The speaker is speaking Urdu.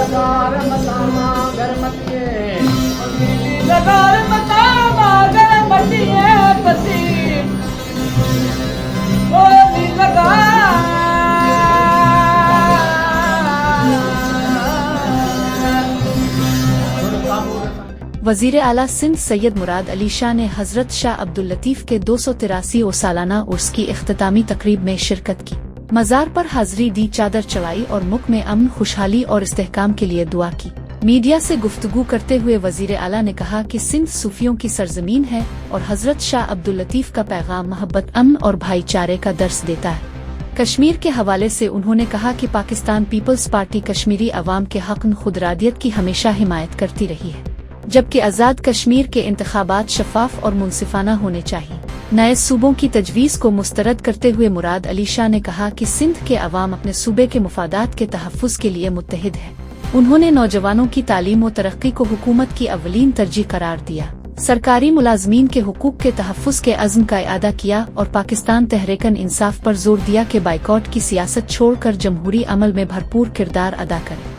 لگار متاما گرمتیے نیلی لگار متاما گرمتیے پتی نیلی لگار وزیر اعلیٰ سندھ سید مراد علی شاہ نے حضرت شاہ عبداللطیف کے 283 سالانہ عرس کی اختتامی تقریب میں شرکت کی، مزار پر حاضری دی، چادر چڑھائی اور ملک میں امن، خوشحالی اور استحکام کے لیے دعا کی۔ میڈیا سے گفتگو کرتے ہوئے وزیر اعلیٰ نے کہا کہ سندھ صوفیوں کی سرزمین ہے اور حضرت شاہ عبداللطیف کا پیغام محبت، امن اور بھائی چارے کا درس دیتا ہے۔ کشمیر کے حوالے سے انہوں نے کہا کہ پاکستان پیپلز پارٹی کشمیری عوام کے حق خودارادیت کی ہمیشہ حمایت کرتی رہی ہے، جبکہ آزاد کشمیر کے انتخابات شفاف اور منصفانہ ہونے چاہیے۔ نئے صوبوں کی تجویز کو مسترد کرتے ہوئے مراد علی شاہ نے کہا کہ سندھ کے عوام اپنے صوبے کے مفادات کے تحفظ کے لیے متحد ہے۔ انہوں نے نوجوانوں کی تعلیم و ترقی کو حکومت کی اولین ترجیح قرار دیا، سرکاری ملازمین کے حقوق کے تحفظ کے عزم کا اعادہ کیا اور پاکستان تحریک انصاف پر زور دیا کہ بائیکاٹ کی سیاست چھوڑ کر جمہوری عمل میں بھرپور کردار ادا کرے۔